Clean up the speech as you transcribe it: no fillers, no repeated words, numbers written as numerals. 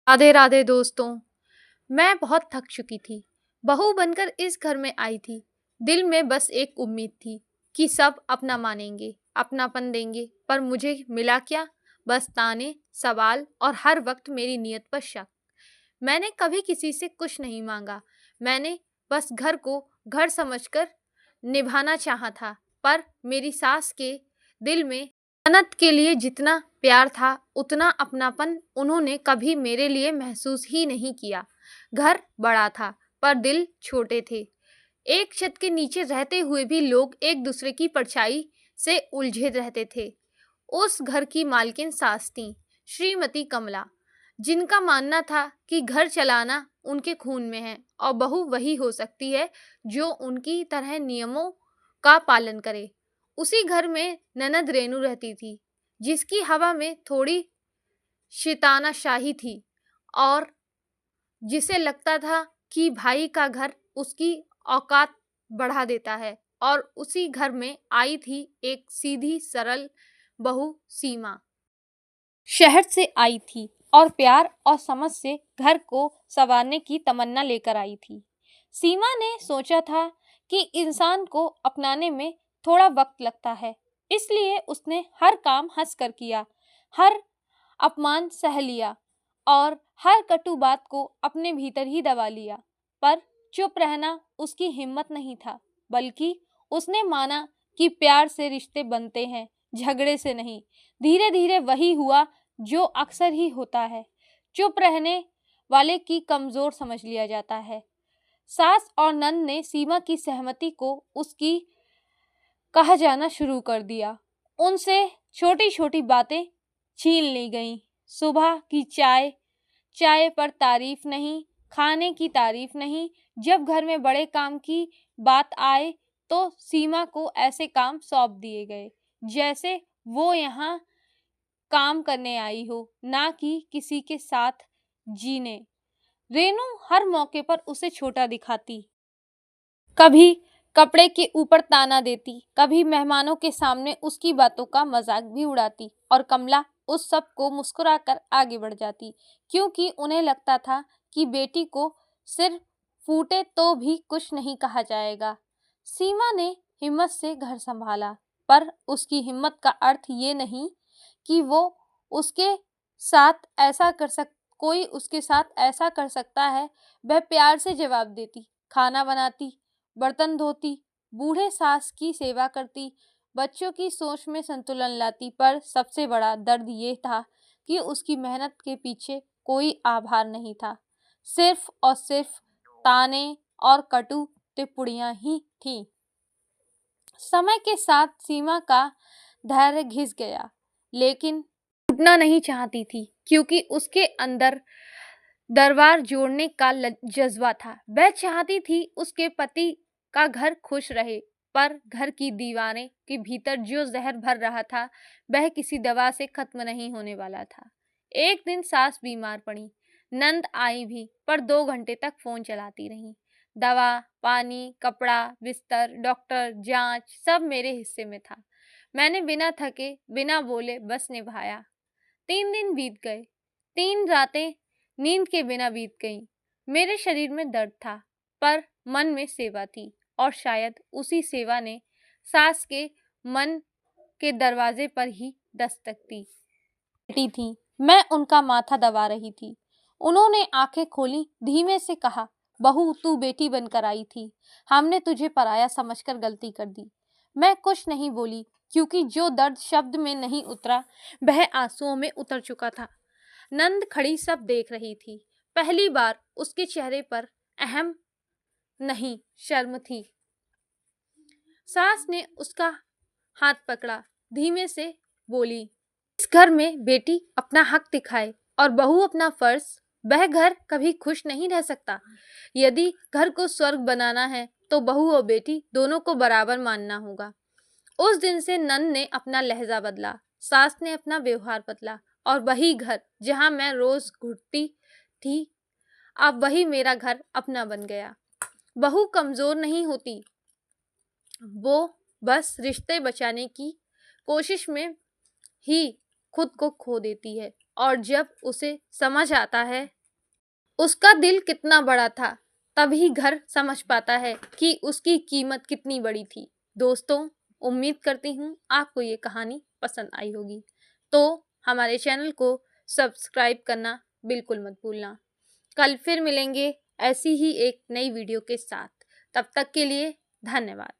राधे राधे दोस्तों। मैं बहुत थक चुकी थी। बहू बनकर इस घर में आई थी। दिल में बस एक उम्मीद थी कि सब अपना मानेंगे, अपनापन देंगे, पर मुझे मिला क्या? बस ताने, सवाल और हर वक्त मेरी नीयत पर शक। मैंने कभी किसी से कुछ नहीं मांगा। मैंने बस घर को घर समझकर निभाना चाहा था। पर मेरी सास के दिल में ननद के लिए जितना प्यार था, उतना अपनापन उन्होंने कभी मेरे लिए महसूस ही नहीं किया। घर बड़ा था, पर दिल छोटे थे। एक छत के नीचे रहते हुए भी लोग एक दूसरे की परछाई से उलझे रहते थे। उस घर की मालकिन सास थी, श्रीमती कमला, जिनका मानना था कि घर चलाना उनके खून में है और बहू वही हो सकती है जो उनकी तरह नियमों का पालन करे। उसी घर में ननद रेनू रहती थी, जिसकी हवा में थोड़ी शैतानाशाही थी और जिसे लगता था कि भाई का घर उसकी औकात बढ़ा देता है। और उसी घर में आई थी एक सीधी सरल बहू, सीमा। शहर से आई थी और प्यार और समझ से घर को संवारने की तमन्ना लेकर आई थी। सीमा ने सोचा था कि इंसान को अपनाने में थोड़ा वक्त लगता है, इसलिए उसने हर काम हंस कर किया, हर अपमान सह लिया और हर कटु बात को अपने भीतर ही दबा लिया। पर चुप रहना उसकी हिम्मत नहीं था, बल्कि उसने माना कि प्यार से रिश्ते बनते हैं, झगड़े से नहीं। धीरे धीरे वही हुआ जो अक्सर ही होता है। चुप रहने वाले की कमजोर समझ लिया जाता है। सास और नंद ने सीमा की सहमति को उसकी कहा जाना शुरू कर दिया। उनसे छोटी छोटी बातें छीन ली गईं। सुबह की चाय, चाय पर तारीफ नहीं, खाने की तारीफ नहीं। जब घर में बड़े काम की बात आए तो सीमा को ऐसे काम सौंप दिए गए जैसे वो यहाँ काम करने आई हो, ना कि किसी के साथ जीने। रेनू हर मौके पर उसे छोटा दिखाती, कभी कपड़े के ऊपर ताना देती, कभी मेहमानों के सामने उसकी बातों का मजाक भी उड़ाती और कमला उस सब को मुस्कुराकर आगे बढ़ जाती, क्योंकि उन्हें लगता था कि बेटी को सिर फूटे तो भी कुछ नहीं कहा जाएगा। सीमा ने हिम्मत से घर संभाला, पर उसकी हिम्मत का अर्थ ये नहीं कि वो उसके साथ ऐसा कर सक कोई उसके साथ ऐसा कर सकता है। वह प्यार से जवाब देती, खाना बनाती, बर्तन धोती, बूढ़े सास की सेवा करती, बच्चों की सोच में संतुलन लाती। पर सबसे बड़ा दर्द ये था कि उसकी मेहनत के पीछे कोई आभार नहीं था, सिर्फ और सिर्फ ताने और कटु टिप्पणियां ही थीं। समय के साथ सीमा का धैर्य घिस गया, लेकिन टूटना नहीं चाहती थी, क्योंकि उसके अंदर दरबार जोड़ने का जज्बा था। वह चाहती थी उसके पति का घर खुश रहे, पर घर की दीवारें के भीतर जो जहर भर रहा था, वह किसी दवा से खत्म नहीं होने वाला था। एक दिन सास बीमार पड़ी। नंद आई भी, पर 2 घंटे तक फोन चलाती रही। दवा, पानी, कपड़ा, बिस्तर, डॉक्टर, जांच, सब मेरे हिस्से में था। मैंने बिना थके, बिना बोले बस निभाया। 3 दिन बीत गए। 3 रातें नींद के बिना बीत गईं। मेरे शरीर में दर्द था, पर मन में सेवा थी, और शायद उसी सेवा ने सास के मन के दरवाजे पर ही दस्तक दी थी। मैं उनका माथा दबा रही थी। उन्होंने आंखें खोली, धीमे से कहा, बहू, तू बेटी बनकर आई थी। हमने तुझे पराया समझकर गलती कर दी। मैं कुछ नहीं बोली, क्योंकि जो दर्द शब्द में नहीं उतरा, वह आंसुओं में उतर चुका था। नंद खड़ी सब देख रही थी। पहली बार उसके चेहरे पर अहम नहीं, शर्म थी। सास ने उसका हाथ पकड़ा, धीमे से बोली, इस घर में बेटी अपना हक दिखाए और बहू अपना फर्ज। वह घर कभी खुश नहीं रह सकता। यदि घर को स्वर्ग बनाना है तो बहू और बेटी दोनों को बराबर मानना होगा। उस दिन से नंद ने अपना लहजा बदला, सास ने अपना व्यवहार बदला, और वही घर जहां मैं रोज घुटती थी, अब वही मेरा घर अपना बन गया। बहू कमजोर नहीं होती, वो बस रिश्ते बचाने की कोशिश में ही खुद को खो देती है, और जब उसे समझ आता है उसका दिल कितना बड़ा था, तभी घर समझ पाता है कि उसकी कीमत कितनी बड़ी थी। दोस्तों, उम्मीद करती हूँ आपको ये कहानी पसंद आई होगी। तो हमारे चैनल को सब्सक्राइब करना बिल्कुल मत भूलना। कल फिर मिलेंगे ऐसी ही एक नई वीडियो के साथ। तब तक के लिए धन्यवाद।